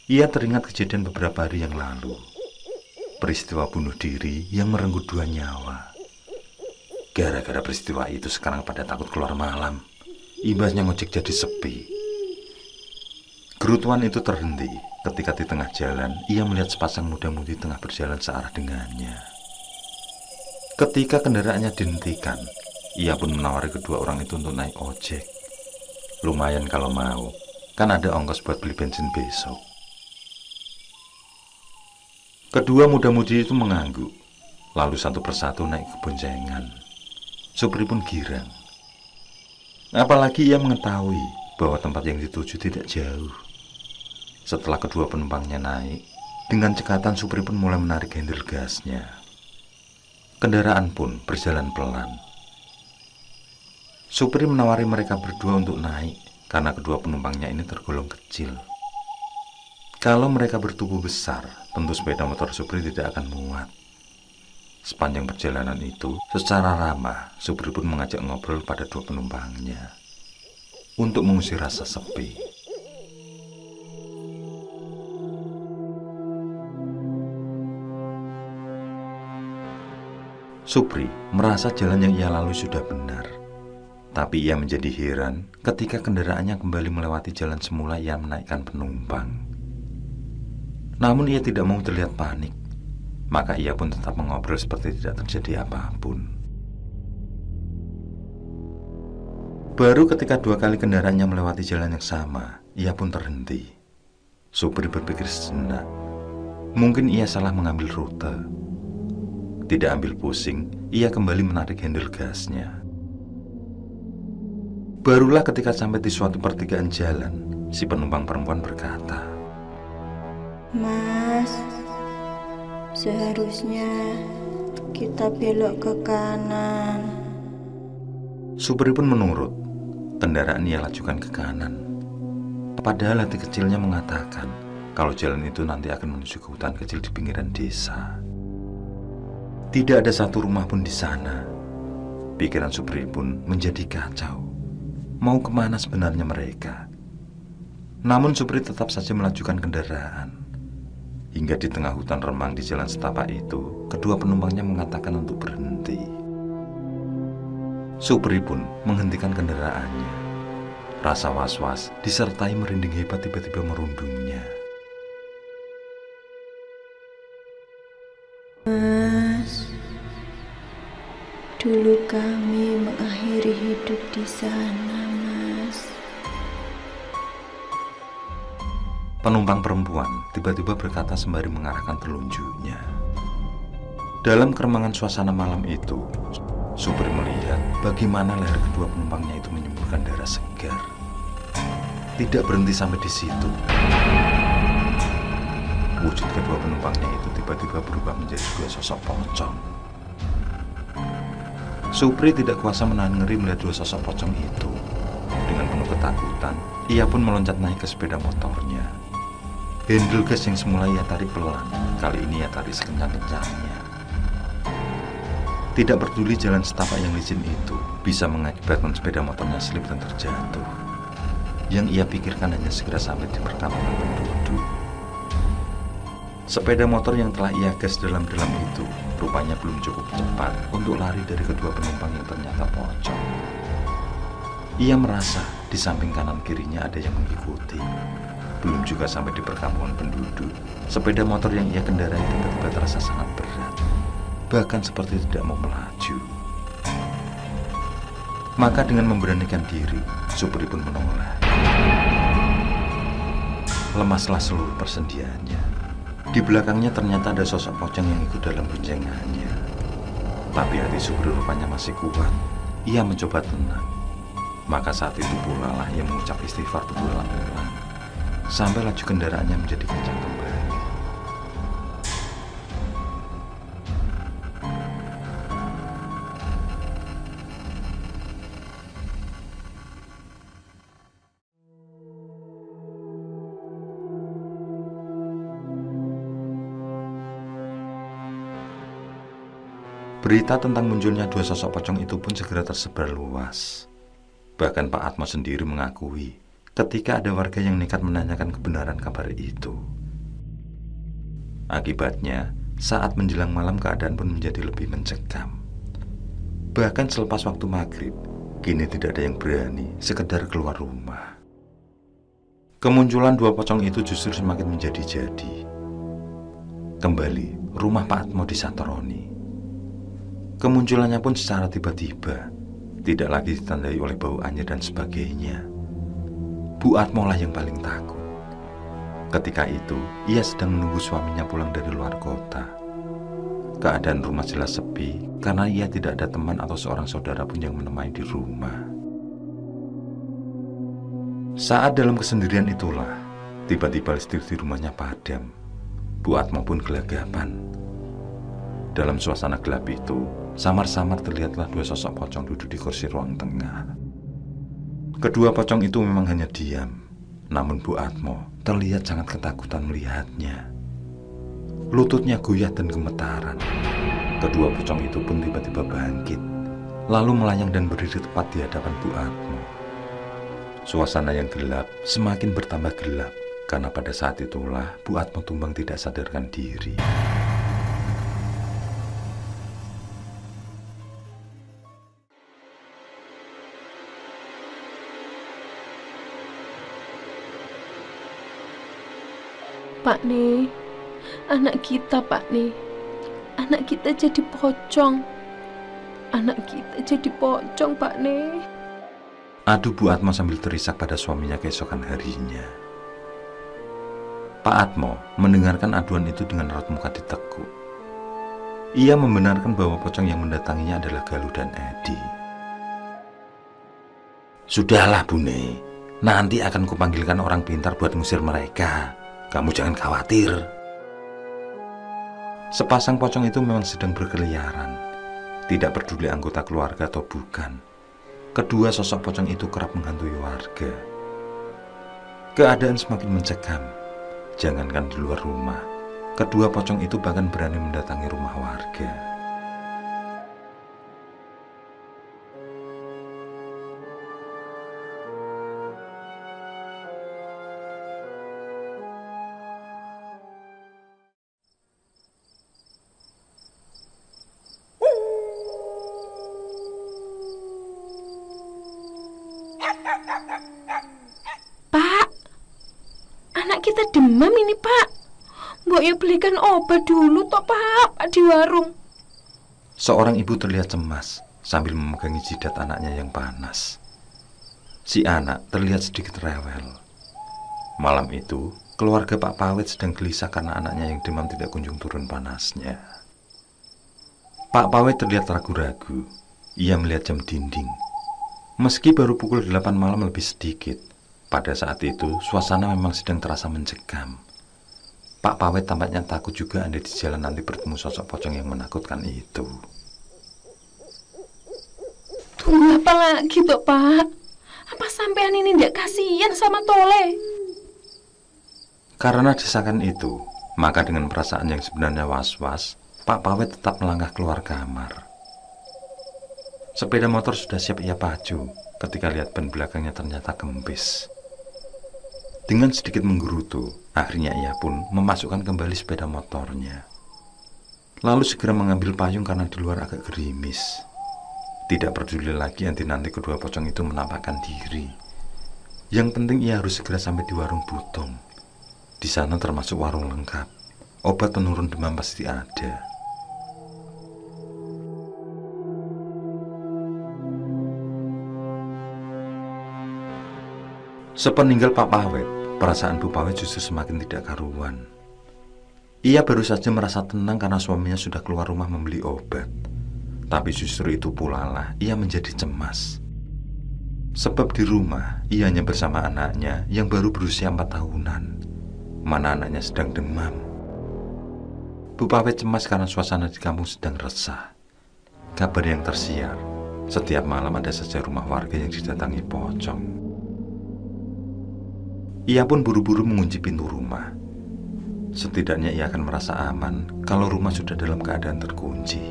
Ia teringat kejadian beberapa hari yang lalu. Peristiwa bunuh diri yang merenggut 2 nyawa. Gara-gara peristiwa itu sekarang pada takut keluar malam. Imbasnya ngojek jadi sepi. Gerutuan itu terhenti ketika di tengah jalan ia melihat sepasang muda-mudi tengah berjalan searah dengannya. Ketika kendaraannya dihentikan, ia pun menawari kedua orang itu untuk naik ojek. Lumayan kalau mau, kan ada ongkos buat beli bensin besok. Kedua muda-mudi itu mengangguk, lalu satu persatu naik ke boncengan. Supri pun girang. Apalagi ia mengetahui bahwa tempat yang dituju tidak jauh. Setelah kedua penumpangnya naik, dengan cekatan Supri pun mulai menarik handle gasnya. Kendaraan pun berjalan pelan. Supri menawari mereka berdua untuk naik karena kedua penumpangnya ini tergolong kecil. Kalau mereka bertubuh besar, tentu sepeda motor Supri tidak akan muat. Sepanjang perjalanan itu, secara ramah, Supri pun mengajak ngobrol pada 2 penumpangnya untuk mengusir rasa sepi. Supri merasa jalan yang ia lalui sudah benar. Tapi ia menjadi heran ketika kendaraannya kembali melewati jalan semula ia menaikkan penumpang. Namun ia tidak mau terlihat panik, maka ia pun tetap mengobrol seperti tidak terjadi apapun. Baru ketika 2 kali kendaraannya melewati jalan yang sama, ia pun terhenti. Supri berpikir sejenak, mungkin ia salah mengambil rute. Tidak ambil pusing, ia kembali menarik handle gasnya. Barulah ketika sampai di suatu pertigaan jalan, si penumpang perempuan berkata, Mas, seharusnya kita belok ke kanan. Supri pun menurut. Kendaraan ia lajukan ke kanan. Padahal hati kecilnya mengatakan kalau jalan itu nanti akan menuju ke hutan kecil di pinggiran desa. Tidak ada satu rumah pun di sana. Pikiran Supri pun menjadi kacau. Mau kemana sebenarnya mereka? Namun Supri tetap saja melajukan kendaraan. Hingga di tengah hutan remang di jalan setapak itu, kedua penumpangnya mengatakan untuk berhenti. Supri pun menghentikan kendaraannya. Rasa was-was disertai merinding hebat tiba-tiba merundungnya. Mas, dulu kami mengakhiri hidup di sana, Mas. Penumpang perempuan tiba-tiba berkata sembari mengarahkan telunjuknya. Dalam keremangan suasana malam itu, Supri melihat bagaimana leher kedua penumpangnya itu menyemburkan darah segar. Tidak berhenti sampai di situ. wujud kedua penumpangnya itu tiba-tiba berubah menjadi dua sosok pocong. Supri tidak kuasa menahan ngeri melihat dua sosok pocong itu. Dengan penuh ketakutan, ia pun meloncat naik ke sepeda motornya. Handle gas yang semula ia tarik pelan, kali ini ia tarik sekencang-kencangnya. Tidak peduli jalan setapak yang licin itu bisa mengakibatkan sepeda motornya slip dan terjatuh. Yang ia pikirkan hanya segera sampai di perkampungan penduduk. Sepeda motor yang telah ia gas dalam-dalam itu rupanya belum cukup cepat untuk lari dari kedua penumpang yang ternyata pocong. Ia merasa di samping kanan kirinya ada yang mengikuti. Belum juga sampai di perkampungan penduduk, sepeda motor yang ia kendarai tiba-tiba terasa sangat berat, bahkan seperti tidak mau melaju. Maka dengan memberanikan diri, Supri pun menoleh. Lemaslah seluruh persendiannya. Di belakangnya ternyata ada sosok pocong yang ikut dalam boncengannya. Tapi hati Supri rupanya masih kuat. Ia mencoba tenang. Maka saat itu pula lah ia mengucap istighfar berulang-ulang, sampai laju kendaraannya menjadi kencang kembali. Berita tentang munculnya dua sosok pocong itu pun segera tersebar luas. Bahkan Pak Atmo sendiri mengakui ketika ada warga yang nekat menanyakan kebenaran kabar itu. Akibatnya, saat menjelang malam keadaan pun menjadi lebih mencekam. Bahkan selepas waktu maghrib, kini tidak ada yang berani sekedar keluar rumah. Kemunculan dua pocong itu justru semakin menjadi-jadi. Kembali, rumah Pak Atmo disantoroni. Kemunculannya pun secara tiba-tiba, tidak lagi ditandai oleh bau anyir dan sebagainya. Bu Atmo lah yang paling takut. Ketika itu, ia sedang menunggu suaminya pulang dari luar kota. Keadaan rumah jelas sepi, karena ia tidak ada teman atau seorang saudara pun yang menemani di rumah. Saat dalam kesendirian itulah, tiba-tiba listrik di rumahnya padam. Bu Atmo pun gelagapan. Dalam suasana gelap itu, samar-samar terlihatlah dua sosok pocong duduk di kursi ruang tengah. Kedua pocong itu memang hanya diam, namun Bu Atmo terlihat sangat ketakutan melihatnya. Lututnya goyah dan gemetaran. Kedua pocong itu pun tiba-tiba bangkit, lalu melayang dan berdiri tepat di hadapan Bu Atmo. Suasana yang gelap semakin bertambah gelap, karena pada saat itulah Bu Atmo tumbang tidak sadarkan diri. Pak nih, anak kita Pak nih, anak kita jadi pocong. Anak kita jadi pocong Pak nih. Adu Bu Atmo sambil terisak pada suaminya keesokan harinya. Pak Atmo mendengarkan aduan itu dengan raut muka ditekuk. Ia membenarkan bahwa pocong yang mendatanginya adalah Galuh dan Edi. Sudahlah Bune, nanti akan kupanggilkan orang pintar buat ngusir mereka. Kamu jangan khawatir. Sepasang pocong itu memang sedang berkeliaran. Tidak peduli anggota keluarga atau bukan. Kedua sosok pocong itu kerap menghantui warga. Keadaan semakin mencekam. Jangankan di luar rumah, kedua pocong itu bahkan berani mendatangi rumah warga. Pak, anak kita demam ini Pak. Mbok ya belikan obat dulu toh Pak di warung. Seorang ibu terlihat cemas sambil memegangi jidat anaknya yang panas. Si anak terlihat sedikit rewel. Malam itu, keluarga Pak Pawet sedang gelisah karena anaknya yang demam tidak kunjung turun panasnya. Pak Pawet terlihat ragu-ragu. Ia melihat jam dinding. Meski baru pukul 8 malam lebih sedikit, pada saat itu suasana memang sedang terasa mencekam. Pak Pawet tampaknya takut juga andai di jalan nanti bertemu sosok pocong yang menakutkan itu. Tunggu apa lagi toh, Pak? Apa sampean ini ndak kasihan sama Tole? Karena desakan itu, maka dengan perasaan yang sebenarnya was-was, Pak Pawet tetap melangkah keluar kamar. Sepeda motor sudah siap ia pacu ketika lihat ban belakangnya ternyata kempis. Dengan sedikit menggerutu, akhirnya ia pun memasukkan kembali sepeda motornya. Lalu segera mengambil payung karena di luar agak gerimis. Tidak peduli lagi nanti kedua pocong itu menampakkan diri. Yang penting ia harus segera sampai di warung Butong. Di sana termasuk warung lengkap. Obat penurun demam pasti ada. Sepeninggal Pak Pawet, perasaan Bu Pawet justru semakin tidak karuan. Ia baru saja merasa tenang karena suaminya sudah keluar rumah membeli obat. Tapi justru itu pula lah ia menjadi cemas. Sebab di rumah ia hanya bersama anaknya yang baru berusia 4 tahunan. Mana anaknya sedang demam. Bu Pawet cemas karena suasana di kampung sedang resah. Kabar yang tersiar, setiap malam ada saja rumah warga yang didatangi pocong. Ia pun buru-buru mengunci pintu rumah. Setidaknya ia akan merasa aman kalau rumah sudah dalam keadaan terkunci.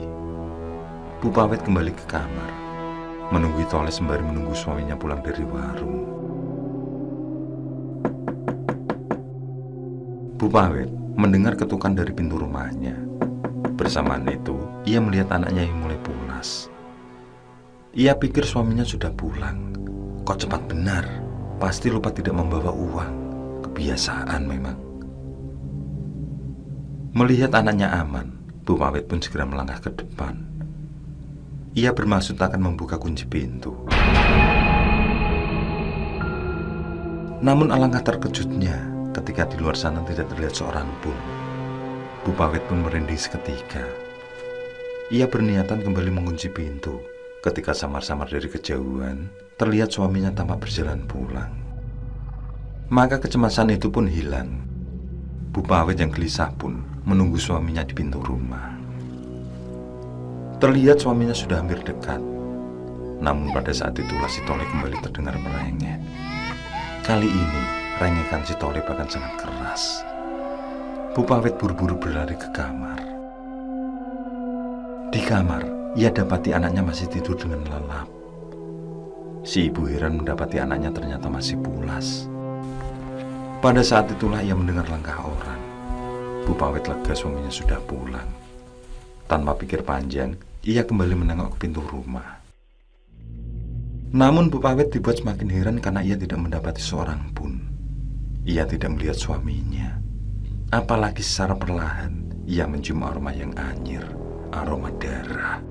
Bu Pawet kembali ke kamar, menunggu Tole sembari menunggu suaminya pulang dari warung. Bu Pawet mendengar ketukan dari pintu rumahnya. Bersamaan itu, ia melihat anaknya yang mulai pulas. Ia pikir suaminya sudah pulang. Kok cepat benar? Pasti lupa tidak membawa uang. Kebiasaan memang. Melihat anaknya aman, Bu Pawet pun segera melangkah ke depan. Ia bermaksud akan membuka kunci pintu. Namun alangkah terkejutnya ketika di luar sana tidak terlihat seorang pun. Bu Pawet pun merinding seketika. Ia berniatan kembali mengunci pintu. Ketika samar-samar dari kejauhan, terlihat suaminya tampak berjalan pulang. Maka kecemasan itu pun hilang. Bu Pawet yang gelisah pun menunggu suaminya di pintu rumah. Terlihat suaminya sudah hampir dekat. Namun pada saat itulah si Tole kembali terdengar merengek. Kali ini, rengekan si Tole bahkan sangat keras. Bu Pawet buru-buru berlari ke kamar. Di kamar, ia dapati anaknya masih tidur dengan lelap. Si ibu heran mendapati anaknya ternyata masih pulas. Pada saat itulah ia mendengar langkah orang. Bu Pawet lega suaminya sudah pulang. Tanpa pikir panjang, ia kembali menengok ke pintu rumah. Namun Bu Pawet dibuat semakin heran karena ia tidak mendapati seorang pun. Ia tidak melihat suaminya. Apalagi secara perlahan, ia mencium aroma yang anyir, aroma darah.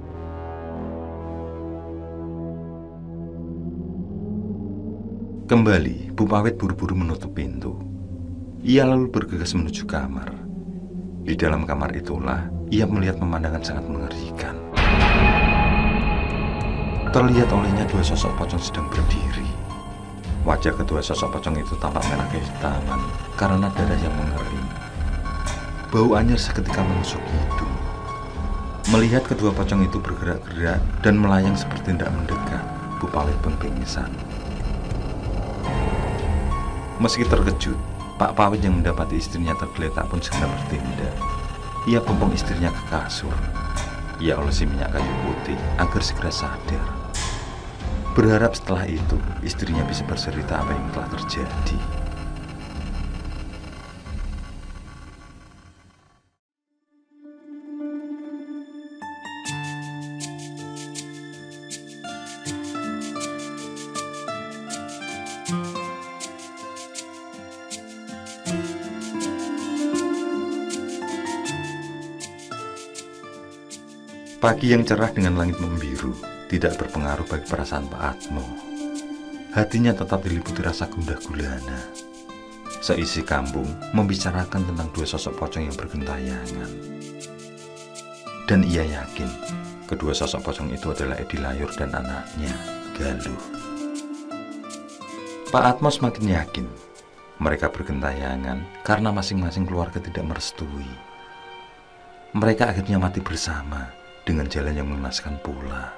Kembali, Bu Pawet buru-buru menutup pintu. Ia lalu bergegas menuju kamar. Di dalam kamar itulah, ia melihat pemandangan sangat mengerikan. Terlihat olehnya dua sosok pocong sedang berdiri. Wajah kedua sosok pocong itu tampak merah kehitaman karena darah yang mengering. Bau anyir seketika menusuk hidung. Melihat kedua pocong itu bergerak-gerak dan melayang seperti tidak mendekat, Bu Pawet pun pingsan. Meski terkejut, Pak Pawet yang mendapati istrinya tergeletak pun segera bertindak. Ia pompong istrinya ke kasur. Ia olesi minyak kayu putih agar segera sadar. Berharap setelah itu istrinya bisa bercerita apa yang telah terjadi. Pagi yang cerah dengan langit membiru tidak berpengaruh bagi perasaan Pak Atmo. Hatinya tetap diliputi rasa gundah gulana. Seisi kampung membicarakan tentang dua sosok pocong yang bergentayangan. Dan ia yakin kedua sosok pocong itu adalah Edi Layur dan anaknya, Galuh. Pak Atmo semakin yakin Mereka bergentayangan karena masing-masing keluarga tidak merestui. Mereka akhirnya mati bersama dengan jalan yang mengenaskan pula.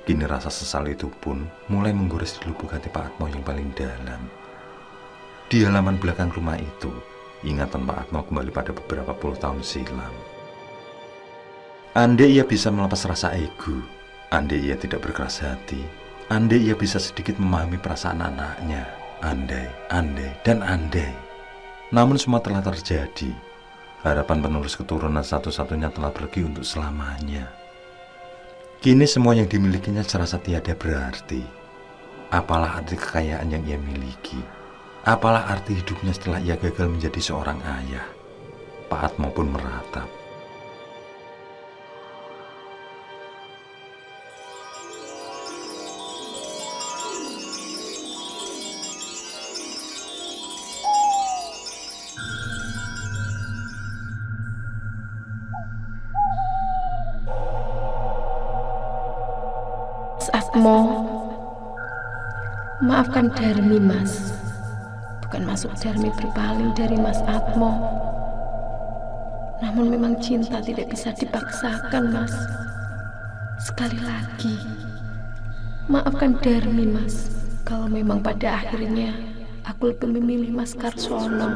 Kini rasa sesal itu pun mulai menggores di lubuk hati Pak Atmo yang paling dalam. Di halaman belakang rumah itu, ingatan Pak Atmo kembali pada beberapa puluh tahun silam. Andai ia bisa melepas rasa ego, andai ia tidak berkeras hati, andai ia bisa sedikit memahami perasaan anaknya, andai, dan andai. Namun semua telah terjadi. Harapan penerus keturunan satu-satunya telah pergi untuk selamanya. Kini semua yang dimilikinya serasa tiada berarti. Apalah arti kekayaan yang ia miliki? Apalah arti hidupnya setelah ia gagal menjadi seorang ayah? Pak Atmo pun meratap. Atmo, maafkan Darmi, Mas. Bukan maksud Darmi berpaling dari Mas Atmo. Namun memang cinta tidak bisa dipaksakan, Mas. Sekali lagi, maafkan Darmi, Mas. Kalau memang pada akhirnya aku lebih memilih Mas Karsono.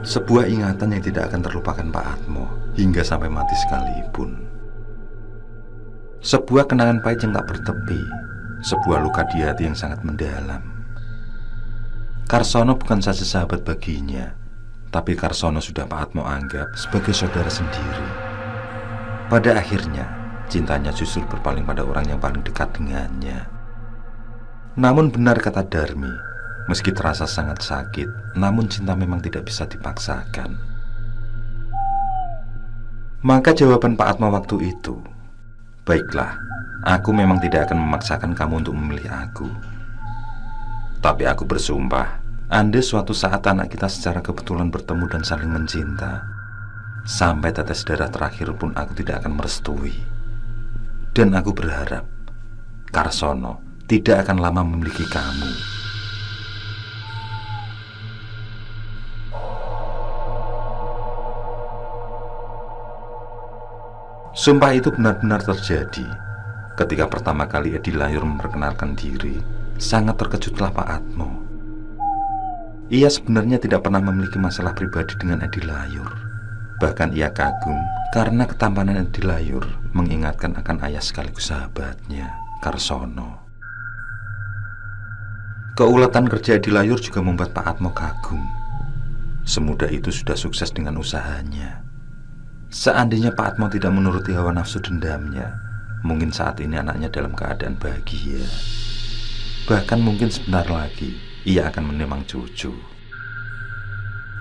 Sebuah ingatan yang tidak akan terlupakan Pak Atmo hingga sampai mati sekalipun. Sebuah kenangan pahit yang tak bertepi, sebuah luka di hati yang sangat mendalam. Karsono bukan saja sahabat baginya, tapi Karsono sudah Pak Atmo anggap sebagai saudara sendiri. Pada akhirnya, cintanya justru berpaling pada orang yang paling dekat dengannya. Namun benar kata Darmi, meski terasa sangat sakit, namun cinta memang tidak bisa dipaksakan. Maka jawaban Pak Atmo waktu itu, baiklah, aku memang tidak akan memaksakan kamu untuk memilih aku. Tapi aku bersumpah, andai suatu saat anak kita secara kebetulan bertemu dan saling mencinta, sampai tetes darah terakhir pun aku tidak akan merestui. Dan aku berharap Karsono tidak akan lama memiliki kamu. Sumpah itu benar-benar terjadi. Ketika pertama kali Edi Layur memperkenalkan diri, sangat terkejutlah Pak Atmo. Ia sebenarnya tidak pernah memiliki masalah pribadi dengan Edi Layur. Bahkan ia kagum karena ketampanan Edi Layur mengingatkan akan ayah sekaligus sahabatnya, Karsono. Keuletan kerja Edi Layur juga membuat Pak Atmo kagum. Semudah itu sudah sukses dengan usahanya. Seandainya Pak Atmo tidak menuruti hawa nafsu dendamnya, mungkin saat ini anaknya dalam keadaan bahagia. Bahkan mungkin sebentar lagi ia akan menimang cucu.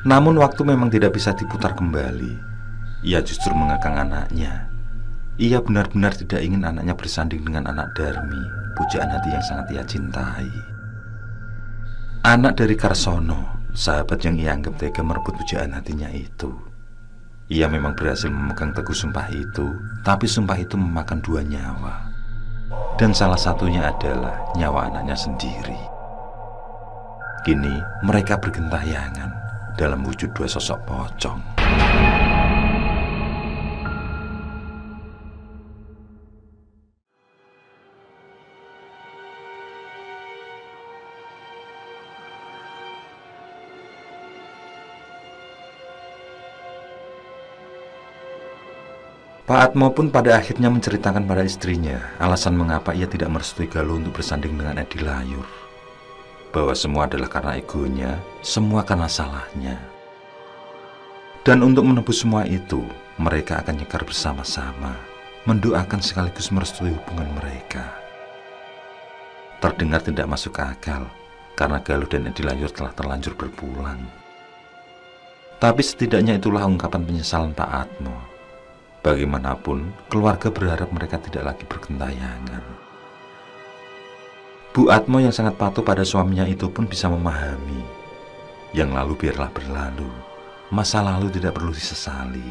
Namun waktu memang tidak bisa diputar kembali. Ia justru mengekang anaknya. Ia benar-benar tidak ingin anaknya bersanding dengan anak Darmi, pujaan hati yang sangat ia cintai. Anak dari Karsono, sahabat yang ia anggap tega merebut pujaan hatinya itu. Ia memang berhasil memegang teguh sumpah itu, tapi sumpah itu memakan 2 nyawa. Dan salah satunya adalah nyawa anaknya sendiri. Kini mereka bergentayangan dalam wujud 2 sosok pocong. Pak Atmo pun pada akhirnya menceritakan pada istrinya alasan mengapa ia tidak merestui Galuh untuk bersanding dengan Edi Layur. Bahwa semua adalah karena egonya, semua karena salahnya. Dan untuk menebus semua itu, mereka akan nyekar bersama-sama, mendoakan sekaligus merestui hubungan mereka. Terdengar tidak masuk akal, karena Galuh dan Edi Layur telah terlanjur berpulang. Tapi setidaknya itulah ungkapan penyesalan Pak Atmo. Bagaimanapun, keluarga berharap mereka tidak lagi bergentayangan. Bu Atmo yang sangat patuh pada suaminya itu pun bisa memahami. Yang lalu biarlah berlalu, masa lalu tidak perlu disesali.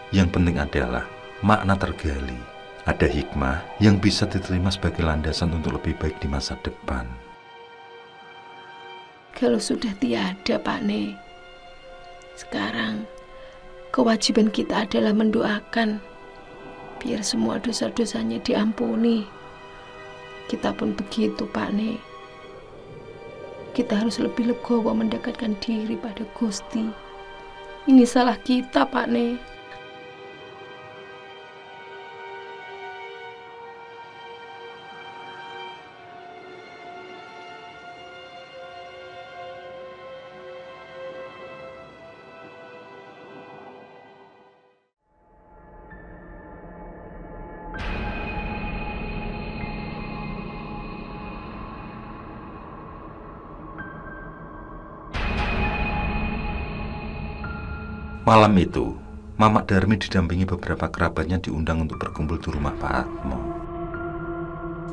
Yang penting adalah makna tergali, ada hikmah yang bisa diterima sebagai landasan untuk lebih baik di masa depan. Galuh sudah tiada, Pak Ne. Sekarang kewajiban kita adalah mendoakan biar semua dosa-dosanya diampuni. Kita pun begitu, Pak Ne. Kita harus lebih legowo mendekatkan diri pada Gusti. Ini salah kita, Pak Ne. Malam itu, Mamak Darmi didampingi beberapa kerabatnya diundang untuk berkumpul di rumah Pak Atmo.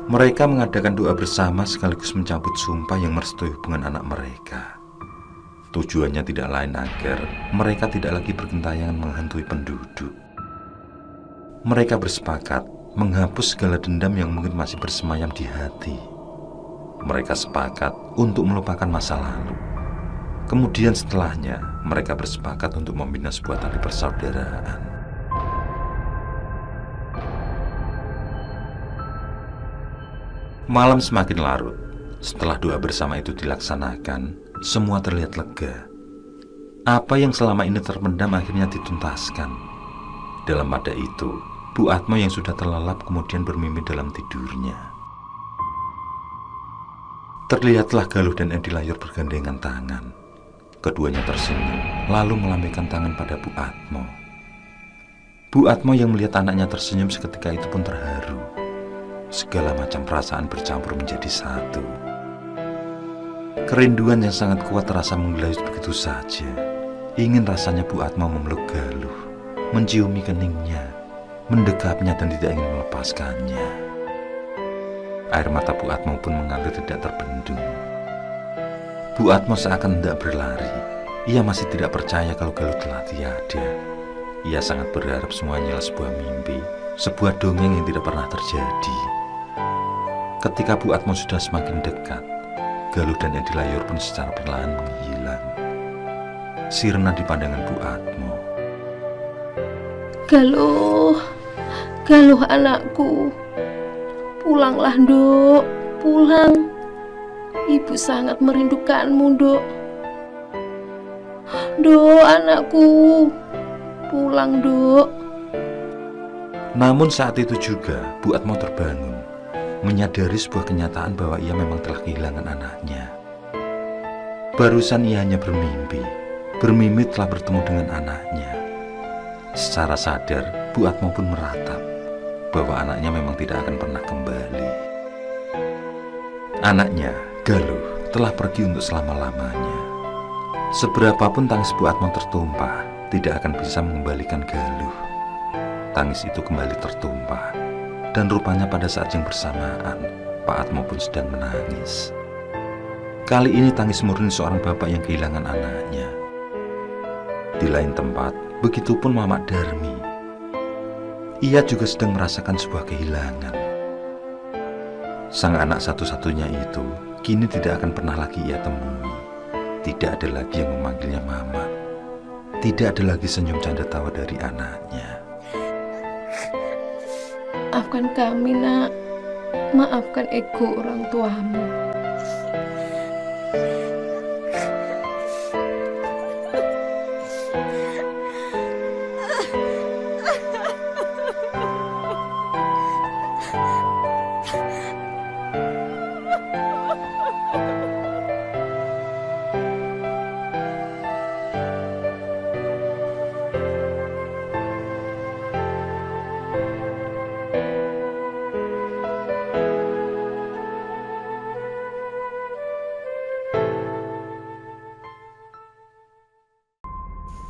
Mereka mengadakan doa bersama sekaligus mencabut sumpah yang merestui hubungan anak mereka. Tujuannya tidak lain agar mereka tidak lagi bergentayangan menghantui penduduk. Mereka bersepakat menghapus segala dendam yang mungkin masih bersemayam di hati. Mereka sepakat untuk melupakan masa lalu. Kemudian setelahnya, mereka bersepakat untuk membina sebuah tali persaudaraan. Malam semakin larut. Setelah doa bersama itu dilaksanakan, semua terlihat lega. Apa yang selama ini terpendam akhirnya dituntaskan. Dalam pada itu, Bu Atmo yang sudah terlelap kemudian bermimpi dalam tidurnya. Terlihatlah Galuh dan Edi Layur bergandengan tangan. Keduanya tersenyum, lalu melambaikan tangan pada Bu Atmo. Bu Atmo yang melihat anaknya tersenyum seketika itu pun terharu. Segala macam perasaan bercampur menjadi satu. Kerinduan yang sangat kuat terasa menggelayut begitu saja. Ingin rasanya Bu Atmo memeluk Galuh, menciumi keningnya, mendekapnya dan tidak ingin melepaskannya. Air mata Bu Atmo pun mengalir tidak terbendung. Bu Atmo seakan hendak berlari. Ia masih tidak percaya kalau Galuh telah tiada. Ia sangat berharap semuanya adalah sebuah mimpi, sebuah dongeng yang tidak pernah terjadi. Ketika Bu Atmo sudah semakin dekat, Galuh dan Edi Layur pun secara perlahan menghilang. Sirna di pandangan Bu Atmo. Galuh, Galuh anakku, pulanglah, Nduk, pulang. Ibu sangat merindukanmu, Nduk. Nduk, anakku, pulang, Nduk. Namun saat itu juga Bu Atmo terbangun, menyadari sebuah kenyataan bahwa ia memang telah kehilangan anaknya. Barusan ia hanya bermimpi telah bertemu dengan anaknya. Secara sadar, Bu Atmo pun meratap bahwa anaknya memang tidak akan pernah kembali. Anaknya, Galuh, telah pergi untuk selama-lamanya. Seberapapun tangis Bu Atmo tertumpah, tidak akan bisa mengembalikan Galuh. Tangis itu kembali tertumpah, dan rupanya pada saat yang bersamaan, Pak Atmo pun sedang menangis. Kali ini tangis murni seorang bapak yang kehilangan anaknya. Di lain tempat, begitupun Mamak Darmi. Ia juga sedang merasakan sebuah kehilangan. Sang anak satu-satunya itu kini tidak akan pernah lagi ia temui. Tidak ada lagi yang memanggilnya Mama. Tidak ada lagi senyum canda tawa dari anaknya. Maafkan kami, Nak. Maafkan ego orang tuamu.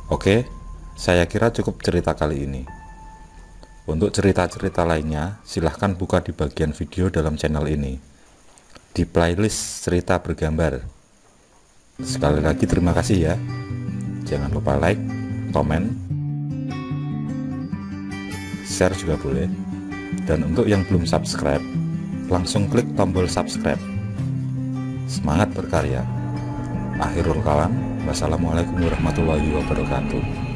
Oke, saya kira cukup cerita kali ini. Untuk cerita-cerita lainnya, silahkan buka di bagian video dalam channel ini, di playlist cerita bergambar. Sekali lagi terima kasih ya. Jangan lupa like, komen, share juga boleh. Dan untuk yang belum subscribe, langsung klik tombol subscribe. Semangat berkarya. Akhirul kalam, wassalamualaikum warahmatullahi wabarakatuh.